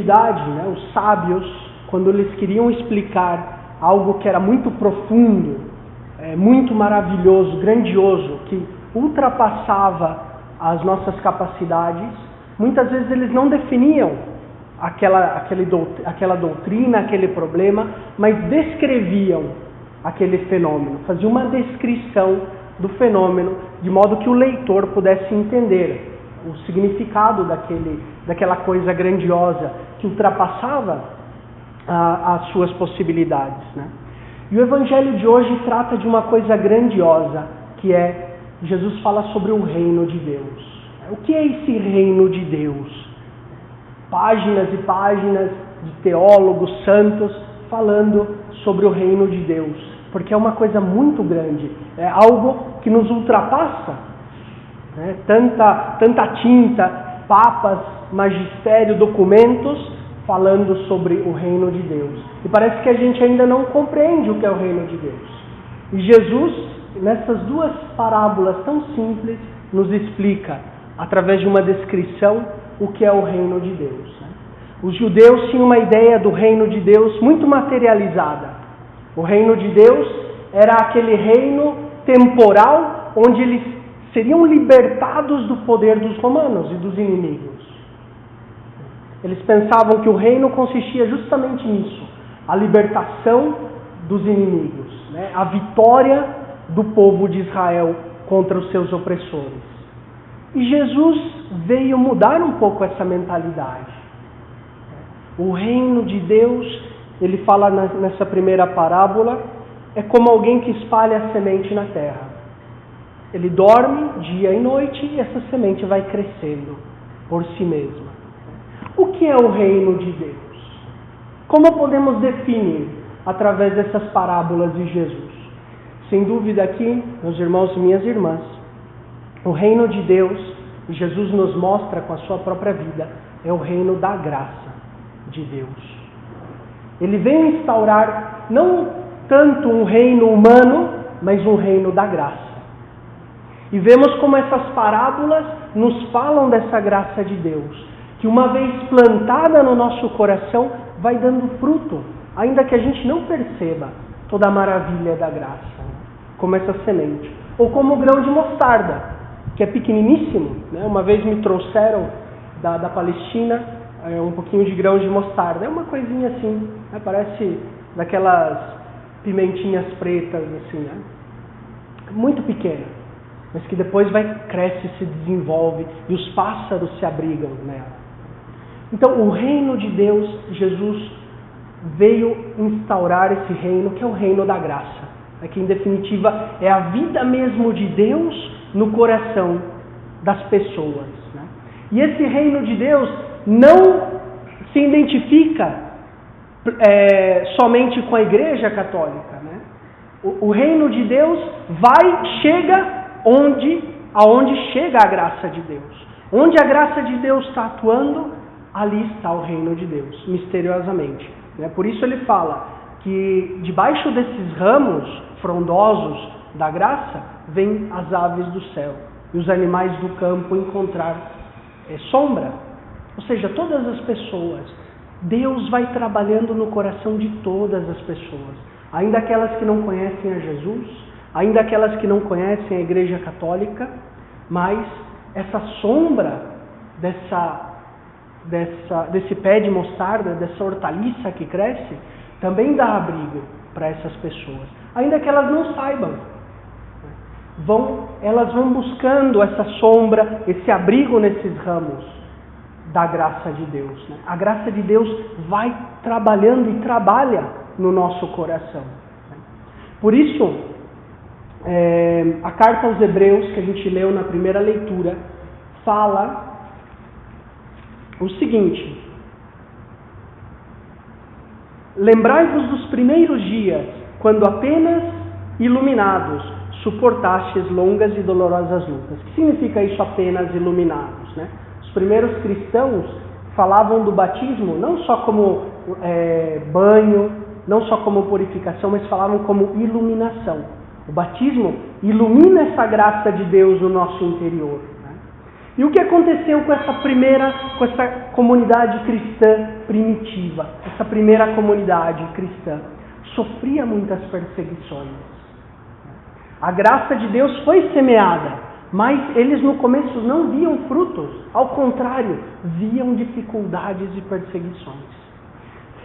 antiguidade, né, os sábios, quando eles queriam explicar algo que era muito profundo, muito maravilhoso, grandioso, que ultrapassava as nossas capacidades, muitas vezes eles não definiam aquela doutrina, aquele problema, mas descreviam aquele fenômeno, faziam uma descrição do fenômeno, de modo que o leitor pudesse entender o significado daquela coisa grandiosa que ultrapassava as suas possibilidades, né? E o Evangelho de hoje trata de uma coisa grandiosa, que é, Jesus fala sobre o reino de Deus. O que é esse reino de Deus? Páginas e páginas de teólogos santos falando sobre o reino de Deus, porque é uma coisa muito grande, é algo que nos ultrapassa, né? Tanta tinta, papas, magistério, documentos falando sobre o reino de Deus. E parece que a gente ainda não compreende o que é o reino de Deus. E Jesus, nessas duas parábolas tão simples, nos explica, através de uma descrição, o que é o reino de Deus. Os judeus tinham uma ideia do reino de Deus muito materializada. O reino de Deus era aquele reino temporal onde eles seriam libertados do poder dos romanos e dos inimigos. Eles pensavam que o reino consistia justamente nisso, a libertação dos inimigos, né? A vitória do povo de Israel contra os seus opressores. E Jesus veio mudar um pouco essa mentalidade. O reino de Deus, ele fala nessa primeira parábola, é como alguém que espalha a semente na terra. Ele dorme dia e noite e essa semente vai crescendo por si mesma. O que é o reino de Deus? Como podemos definir através dessas parábolas de Jesus? Sem dúvida aqui, meus irmãos e minhas irmãs, o reino de Deus, Jesus nos mostra com a sua própria vida, é o reino da graça de Deus. Ele vem instaurar não tanto um reino humano, mas um reino da graça. E vemos como essas parábolas nos falam dessa graça de Deus, que uma vez plantada no nosso coração, vai dando fruto, ainda que a gente não perceba toda a maravilha da graça, como essa semente. Ou como o grão de mostarda, que é pequeniníssimo, né? Uma vez me trouxeram da Palestina um pouquinho de grão de mostarda. É uma coisinha assim, né? Parece daquelas pimentinhas pretas, assim, né? Muito pequena, mas que depois cresce, se desenvolve e os pássaros se abrigam nela. Então, o reino de Deus, Jesus veio instaurar esse reino, que é o reino da graça. Que, em definitiva, é a vida mesmo de Deus no coração das pessoas, né? E esse reino de Deus não se identifica somente com a Igreja Católica, né? O reino de Deus chega aonde chega a graça de Deus. Onde a graça de Deus está atuando, ali está o reino de Deus, misteriosamente, né? Por isso ele fala que debaixo desses ramos frondosos da graça, vêm as aves do céu e os animais do campo encontrar sombra. Ou seja, todas as pessoas, Deus vai trabalhando no coração de todas as pessoas, ainda aquelas que não conhecem a Jesus, ainda aquelas que não conhecem a Igreja Católica, mas essa sombra desse pé de mostarda, dessa hortaliça que cresce, também dá abrigo para essas pessoas, ainda que elas não saibam. Elas vão buscando essa sombra, esse abrigo nesses ramos da graça de Deus, né? A graça de Deus vai trabalhando e trabalha no nosso coração. Por isso, a carta aos Hebreus, que a gente leu na primeira leitura, fala o seguinte: lembrai-vos dos primeiros dias, quando apenas iluminados suportastes longas e dolorosas lutas. O que significa isso, apenas iluminados, né? Os primeiros cristãos falavam do batismo não só como banho, não só como purificação, mas falavam como iluminação. O batismo ilumina essa graça de Deus no nosso interior, né? E o que aconteceu com essa comunidade cristã primitiva? Essa primeira comunidade cristã sofria muitas perseguições. A graça de Deus foi semeada, mas eles no começo não viam frutos. Ao contrário, viam dificuldades e perseguições.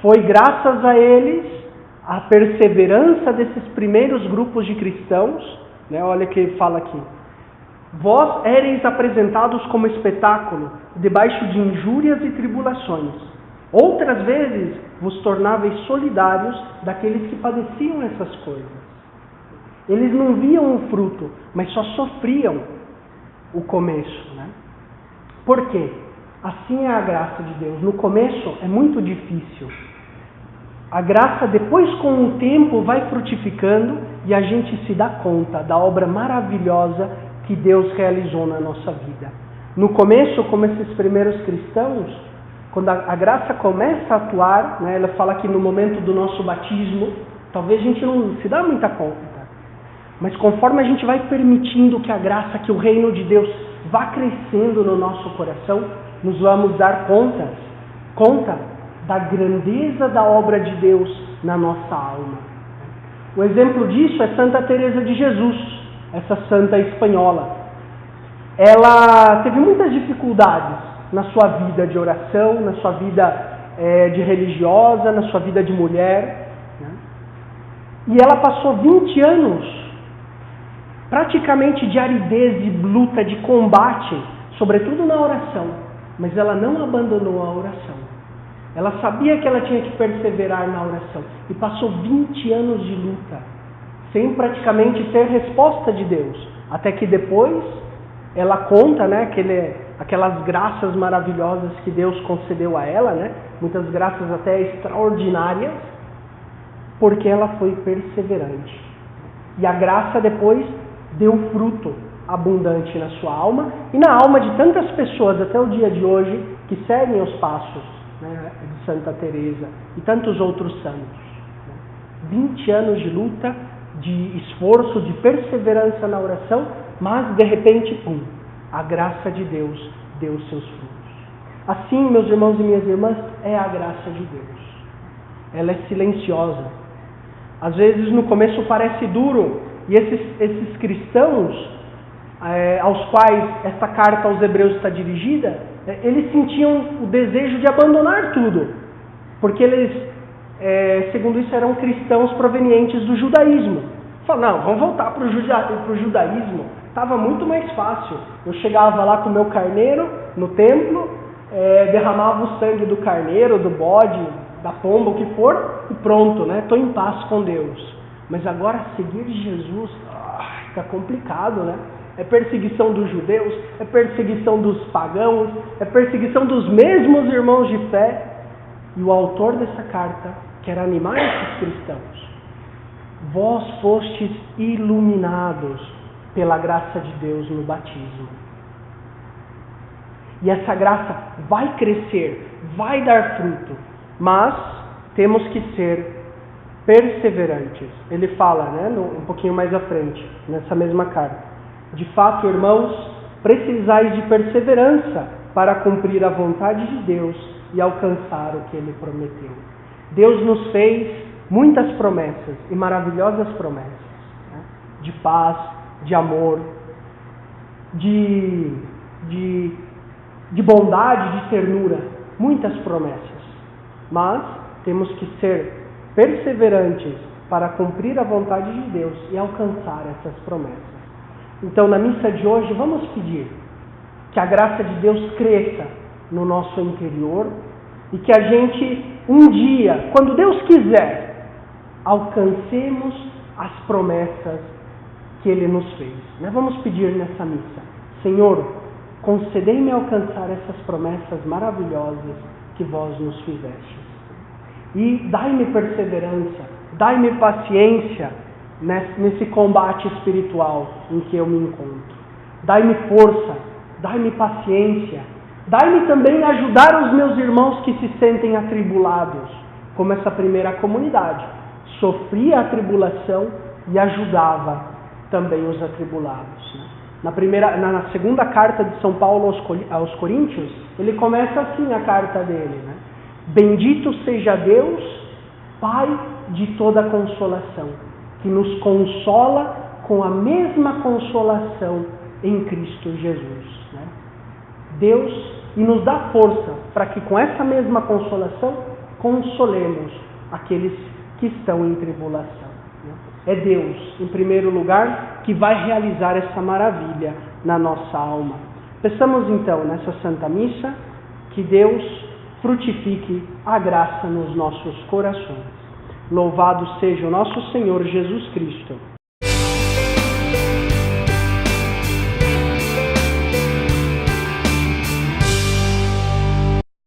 Foi graças a eles, a perseverança desses primeiros grupos de cristãos, né? Olha o que ele fala aqui. Vós éreis apresentados como espetáculo, debaixo de injúrias e tribulações. Outras vezes vos tornáveis solidários daqueles que padeciam essas coisas. Eles não viam o fruto, mas só sofriam o começo, né? Por quê? Assim é a graça de Deus. No começo é muito difícil. A graça depois com o tempo vai frutificando e a gente se dá conta da obra maravilhosa que Deus realizou na nossa vida. No começo, como esses primeiros cristãos, quando a graça começa a atuar, né, ela fala que no momento do nosso batismo, talvez a gente não se dá muita conta, mas conforme a gente vai permitindo que a graça, que o reino de Deus vá crescendo no nosso coração, nos vamos dar conta da grandeza da obra de Deus na nossa alma. O exemplo disso é Santa Teresa de Jesus, essa santa espanhola. Ela teve muitas dificuldades na sua vida de oração, na sua vida de religiosa, na sua vida de mulher, né? E ela passou 20 anos praticamente de aridez, de luta, de combate, sobretudo na oração, mas ela não abandonou a oração. Ela sabia que ela tinha que perseverar na oração e passou 20 anos de luta, sem praticamente ter resposta de Deus. Até que depois ela conta, né, aquelas graças maravilhosas que Deus concedeu a ela, né, muitas graças até extraordinárias, porque ela foi perseverante. E a graça depois deu fruto abundante na sua alma e na alma de tantas pessoas até o dia de hoje que seguem os passos, né, de Santa Teresa e tantos outros santos. 20 anos de luta, de esforço, de perseverança na oração, mas de repente, pum, a graça de Deus deu os seus frutos. Assim, meus irmãos e minhas irmãs, é a graça de Deus. Ela é silenciosa. Às vezes no começo parece duro, e esses cristãos aos quais esta carta aos Hebreus está dirigida, eles sentiam o desejo de abandonar tudo, porque eles, segundo isso, eram cristãos provenientes do judaísmo. Falaram, não, vamos voltar para o judaísmo, estava muito mais fácil. Eu chegava lá com o meu carneiro no templo, derramava o sangue do carneiro, do bode, da pomba, o que for, e pronto, né? Estou em paz com Deus. Mas agora seguir Jesus, fica complicado, né? É perseguição dos judeus, é perseguição dos pagãos, é perseguição dos mesmos irmãos de fé. E o autor dessa carta quer animar esses cristãos. Vós fostes iluminados pela graça de Deus no batismo. E essa graça vai crescer, vai dar fruto, mas temos que ser perseverantes. Ele fala, né, um pouquinho mais à frente, nessa mesma carta. De fato, irmãos, precisais de perseverança para cumprir a vontade de Deus e alcançar o que Ele prometeu. Deus nos fez muitas promessas e maravilhosas promessas, né? De paz, de amor, de bondade, de ternura, muitas promessas. Mas temos que ser perseverantes para cumprir a vontade de Deus e alcançar essas promessas. Então, na missa de hoje, vamos pedir que a graça de Deus cresça no nosso interior e que a gente, um dia, quando Deus quiser, alcancemos as promessas que Ele nos fez. Nós vamos pedir nessa missa: Senhor, concedei-me alcançar essas promessas maravilhosas que vós nos fizestes. E dai-me perseverança, dai-me paciência nesse combate espiritual em que eu me encontro. Dai-me força, dai-me paciência, dai-me também ajudar os meus irmãos que se sentem atribulados, como essa primeira comunidade. Sofria a tribulação e ajudava também os atribulados, né? Na segunda carta de São Paulo aos Coríntios, ele começa assim a carta dele, né? Bendito seja Deus, Pai de toda consolação, que nos consola com a mesma consolação em Cristo Jesus. Né? Deus, e nos dá força para que com essa mesma consolação consolemos aqueles que estão em tribulação. Né? É Deus, em primeiro lugar, que vai realizar essa maravilha na nossa alma. Peçamos então nessa Santa Missa que Deus frutifique a graça nos nossos corações. Louvado seja o nosso Senhor Jesus Cristo.